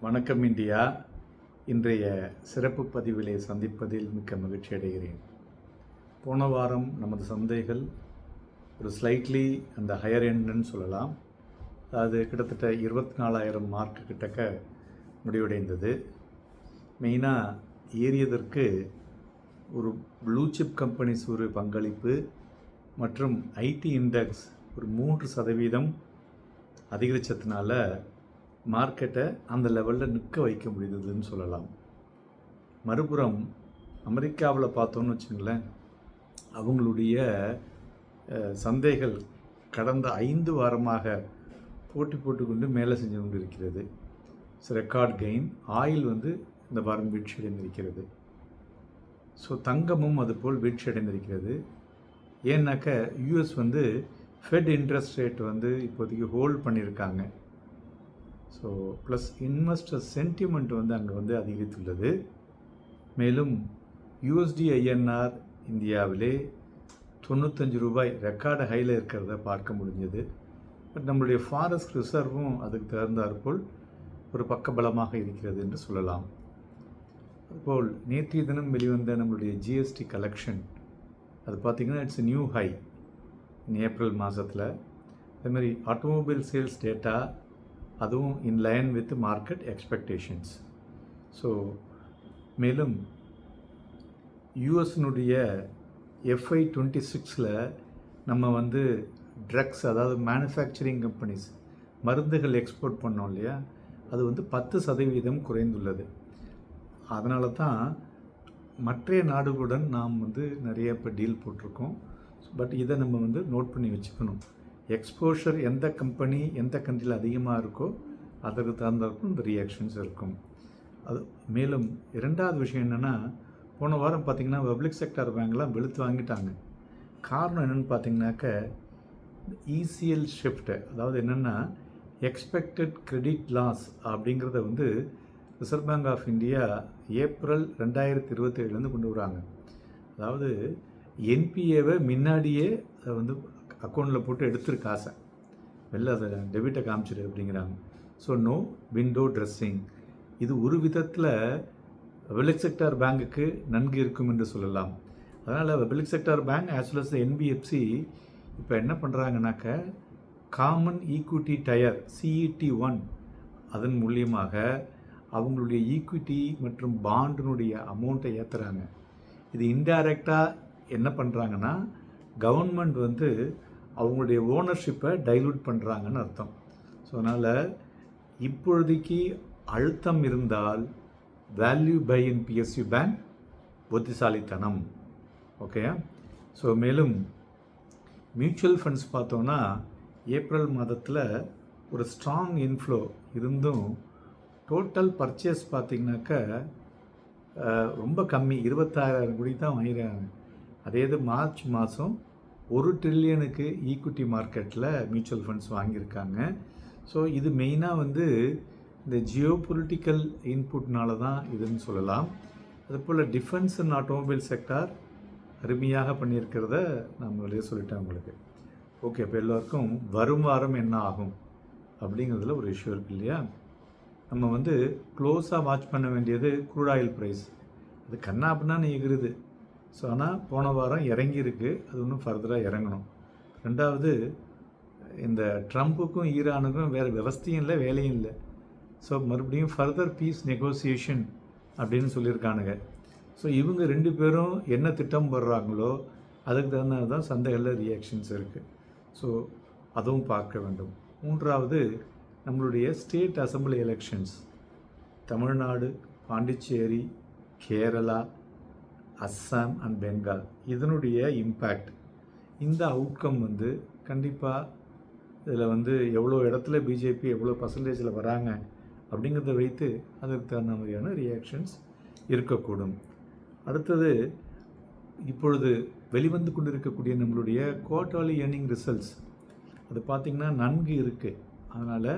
வணக்கம் இந்தியா. இன்றைய சிறப்பு பதிவிலே சந்திப்பதில் மிக்க மகிழ்ச்சி அடைகிறேன். போன வாரம் நமது சந்தைகள் ஒரு ஸ்லைட்லி அந்த ஹையர் எண்டுன்னு சொல்லலாம். அது கிட்டத்தட்ட 24,000 மார்க்கு கிட்டக்க முடிவடைந்தது. மெயினாக ஏறியதற்கு ஒரு ப்ளூ சிப் கம்பெனிஸ் ஒரு பங்களிப்பு மற்றும் ஐடி இண்டெக்ஸ் ஒரு 3% அதிகரித்ததுனால மார்க்கெட்டை அந்த லெவலில் நிற்க வைக்க முடிந்ததுன்னு சொல்லலாம். மறுபுறம் அமெரிக்காவில் பார்த்தோன்னு வச்சுங்களேன், அவங்களுடைய சந்தைகள் கடந்த 5 வாரமாக போட்டி போட்டுக்கொண்டு மேலே செஞ்சு கொண்டு இருக்கிறது. Record gain. ஆயில் இந்த வாரம் வீழ்ச்சி அடைந்திருக்கிறது. ஸோ தங்கமும் அதுபோல் வீழ்ச்சி அடைந்திருக்கிறது. ஏன்னாக்க யூஎஸ் ஃபெட் இன்ட்ரெஸ்ட் ரேட் இப்போதைக்கு ஹோல்ட் பண்ணியிருக்காங்க. ஸோ ப்ளஸ் இன்வெஸ்டர் சென்டிமெண்ட் அங்கே அதிகரித்துள்ளது. மேலும் யூஎஸ்டி ஐஎன்ஆர் இந்தியாவிலே 95 ரூபாய் ரெக்கார்டு ஹையில் இருக்கிறத பார்க்க முடிஞ்சது. பட் நம்மளுடைய ஃபாரஸ்ட் ரிசர்வும் அதுக்கு தகுந்தாற்போல் ஒரு பக்கபலமாக இருக்கிறது என்று சொல்லலாம். அதுபோல் நேற்றைய தினம் வெளிவந்த நம்மளுடைய ஜிஎஸ்டி கலெக்ஷன் அது பார்த்திங்கன்னா it's new high in April மாதத்தில். அதேமாதிரி ஆட்டோமொபைல் சேல்ஸ் டேட்டா அதுவும் in line with market expectations. So மேலும் யூஎஸ்னுடைய FY 26 நம்ம ட்ரக்ஸ், அதாவது மேனுஃபேக்சரிங் கம்பெனிஸ் மருந்துகள் எக்ஸ்போர்ட் பண்ணோம் இல்லையா, அது 10% குறைந்துள்ளது. அதனால தான் மற்ற நாடுகளுடன் நாம் நிறைய இப்போ டீல் போட்டிருக்கோம். பட் இதை நம்ம நோட் பண்ணி வச்சுக்கணும். எக்ஸ்போஷர் எந்த கம்பெனி எந்த கண்ட்ரியில் அதிகமாக இருக்கோ அதற்கு தகுந்தாற்போல் இந்த ரியாக்ஷன்ஸ் இருக்கும். அது மேலும் இரண்டாவது விஷயம் என்னென்னா, போன வாரம் பார்த்திங்கன்னா பப்ளிக் செக்டார் பேங்க்லாம் வெளுத்து வாங்கிட்டாங்க. காரணம் என்னென்னு பார்த்திங்கனாக்க ECL ஷிஃப்ட்டு, அதாவது என்னென்னா எக்ஸ்பெக்டட் கிரெடிட் லாஸ் அப்படிங்கிறத reserve bank of India April 2027 கொண்டு வராங்க. அதாவது என்பிஏவை முன்னாடியே அக்கௌண்ட்டில் போட்டு எடுத்துரு காசை வெளில அதை டெபிட்டை காமிச்சிடு அப்படிங்கிறாங்க. So no window dressing. இது ஒரு விதத்தில் பப்ளிக் செக்டார் பேங்குக்கு நன்கு இருக்கும் என்று சொல்லலாம். அதனால் public sector bank as well as NBFC இப்போ என்ன பண்ணுறாங்கனாக்க காமன் ஈக்விட்டி டயர் CET1 அதன் மூலியமாக அவங்களுடைய ஈக்விட்டி மற்றும் பாண்டினுடைய அமௌண்ட்டை ஏற்றுறாங்க. இது இன்டைரக்டாக என்ன பண்ணுறாங்கன்னா கவர்மெண்ட் அவங்களுடைய ஓனர்ஷிப்பை டைலூட் பண்ணுறாங்கன்னு அர்த்தம். ஸோ அதனால் இப்பொழுதைக்கு அழுத்தம் இருந்தால் value buy in PSU bank புத்திசாலித்தனம். ஓகே. ஸோ மேலும் மியூச்சுவல் ஃபண்ட்ஸ் பார்த்தோன்னா ஏப்ரல் மாதத்தில் ஒரு ஸ்ட்ராங் இன்ஃப்ளோ இருந்தும் டோட்டல் பர்ச்சேஸ் பார்த்திங்கனாக்க ரொம்ப கம்மி, 26,000 கோடி தான் வாங்கிடுறாங்க. அதே இது மார்ச் மாதம் 1 ட்ரில்லியனுக்கு ஈக்விட்டி மார்க்கெட்டில் மியூச்சுவல் ஃபண்ட்ஸ் வாங்கியிருக்காங்க. ஸோ இது மெயினாக இந்த ஜியோ பொலிட்டிக்கல் இன்புட்னால தான் இதுன்னு சொல்லலாம். அதுபோல் டிஃபென்ஸ் அண்ட் ஆட்டோமொபைல் செக்டார் அருமையாக பண்ணியிருக்கிறத நான் வெளியே சொல்லிட்டேன் உங்களுக்கு. ஓகே. இப்போ எல்லோருக்கும் வரும் வாரம் என்ன ஆகும் அப்படிங்கிறதுல ஒரு இஷ்யூ இருக்குது இல்லையா. நம்ம க்ளோஸாக வாட்ச் பண்ண வேண்டியது க்ரூட் ஆயில் ப்ரைஸ். அது கண்ணா அப்படின்னா எகிருது. ஸோ ஆனால் போன வாரம் இறங்கியிருக்கு, அது இன்னும் ஃபர்தராக இறங்கணும். ரெண்டாவது, இந்த ட்ரம்ப்புக்கும் ஈரானுக்கும் வேறு விவஸ்தையும் இல்லை, வேலையும் இல்லை. ஸோ மறுபடியும் ஃபர்தர் பீஸ் நெகோசியேஷன் அப்படின்னு சொல்லியிருக்கானுங்க. ஸோ இவங்க 2 பேரும் என்ன திட்டம் போடுறாங்களோ அதுக்கு தகுந்த தான் சந்தைகளில் ரியாக்ஷன்ஸ் இருக்குது. ஸோ அதுவும் பார்க்க வேண்டும். மூன்றாவது, நம்மளுடைய state assembly elections Tamil Nadu, Pondicherry, Kerala, Assam and Bengal, இதனுடைய இம்பேக்ட், இந்த அவுட்கம் கண்டிப்பாக இதில் எவ்வளோ இடத்துல பிஜேபி எவ்வளோ பர்சன்டேஜில் வராங்க அப்படிங்கிறத வைத்து அதற்கு தகுந்த மாதிரியான ரியாக்ஷன்ஸ் இருக்கக்கூடும். அடுத்தது, இப்பொழுது வெளிவந்து கொண்டு இருக்கக்கூடிய நம்மளுடைய குவார்ட்டர்லி ஏர்னிங் ரிசல்ட்ஸ் அது பார்த்திங்கன்னா நன்கு இருக்குது. அதனால்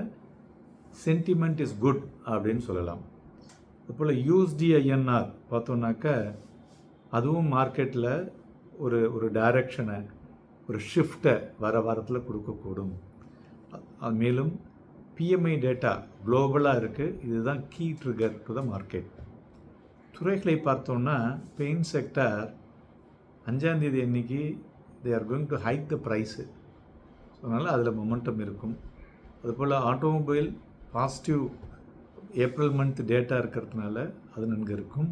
சென்டிமெண்ட் இஸ் குட் அப்படின்னு சொல்லலாம். அதுபோல் USD INR பார்த்தோன்னாக்க அதுவும் மார்க்கெட்டில் ஒரு டைரக்ஷனை, ஒரு ஷிஃப்டை வர வாரத்தில் கொடுக்கக்கூடும். மேலும் PMI டேட்டா குளோபலாக இருக்குது. இதுதான் key trigger to the market. துறைகளை பார்த்தோன்னா பெயிண்ட் செக்டார் 5ஆம் தேதி அன்னைக்கு they are going to hike the price. அதனால் அதில் மொமெண்டம் இருக்கும். அதுபோல் automobile positive April month data இருக்கிறதுனால அது நன்கு இருக்கும்.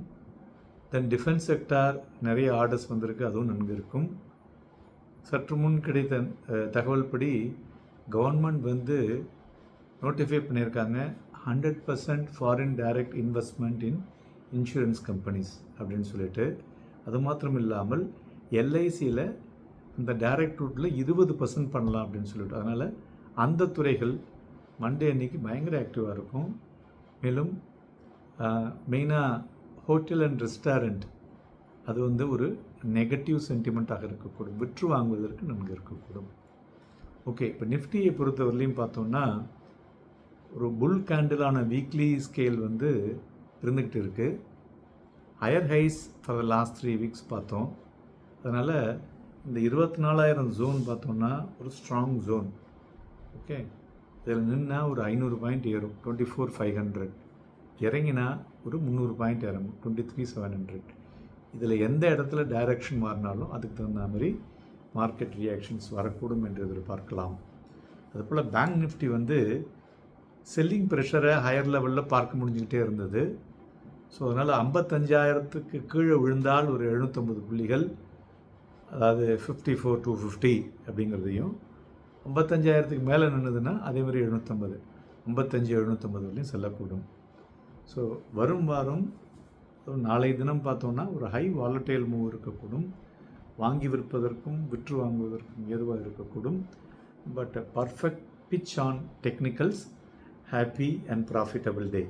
தென் டிஃபென்ஸ் செக்டார் நிறைய ஆர்டர்ஸ் வந்திருக்கு, அதுவும் நன்கு இருக்கும். சற்று முன் கிடைத்த தகவல் படி கவர்மெண்ட் வந்து நோட்டிஃபை பண்ணியிருக்காங்க 100% ஃபாரின் டைரக்ட் இன்வெஸ்ட்மெண்ட் இன் இன்சூரன்ஸ் கம்பெனிஸ் அப்படின்னு சொல்லிட்டு. அது மாத்திரம் இல்லாமல் எல்ஐசியில் இந்த டைரக்ட் ரூட்டில் 20% பண்ணலாம் அப்படின்னு சொல்லிட்டு. அதனால் அந்த துறைகள் மண்டே அன்னைக்கு பயங்கர ஆக்டிவாக இருக்கும். மேலும் மெயினாக ஹோட்டல் அண்ட் ரெஸ்டாரண்ட் அது வந்து ஒரு நெகட்டிவ் சென்டிமெண்ட்டாக இருக்கக்கூடும், விற்று வாங்குவதற்கு நன்கு இருக்கக்கூடும். ஓகே, இப்போ நிஃப்டியை பொறுத்தவரையிலையும் பார்த்தோம்னா ஒரு புல் கேண்டிலான வீக்லி ஸ்கேல் வந்து இருந்துக்கிட்டு இருக்குது. Higher highs for the last 3 weeks பார்த்தோம். அதனால் இந்த 24,000 ஜோன் பார்த்தோம்னா ஒரு ஸ்ட்ராங் ஜோன். ஓகே, இதில் நின்னா ஒரு 500 பாயிண்ட் ஏறும், 24,500. இறங்கினா ஒரு 300 பாயிண்ட் இறங்கும், 23,700. இதில் எந்த இடத்துல டைரக்ஷன் மாறினாலும் அதுக்கு தகுந்த மாதிரி மார்க்கெட் ரியாக்ஷன்ஸ் வரக்கூடும் என்று எதிர்பார்க்கலாம். அதுபோல் பேங்க் நிஃப்டி வந்து செல்லிங் ப்ரெஷரை ஹையர் லெவலில் பார்க்க முடிஞ்சுக்கிட்டே இருந்தது. ஸோ அதனால் 55,000க்கு கீழே விழுந்தால் ஒரு 750 புள்ளிகள், அதாவது 54,250 அப்படிங்கிறதையும், 55,000க்கு மேலே நின்றுதுன்னா அதே மாதிரி 750, 55,750 வரையும் செல்லக்கூடும். ஸோ வரும் வாரம் நாளை தினம் பார்த்தோன்னா ஒரு ஹை வாலட்டைல் மூவ் இருக்கக்கூடும். வாங்கி விற்பதற்கும் விற்று வாங்குவதற்கும் ஏதுவாக இருக்கக்கூடும். But perfect pitch on technicals. Happy and profitable day.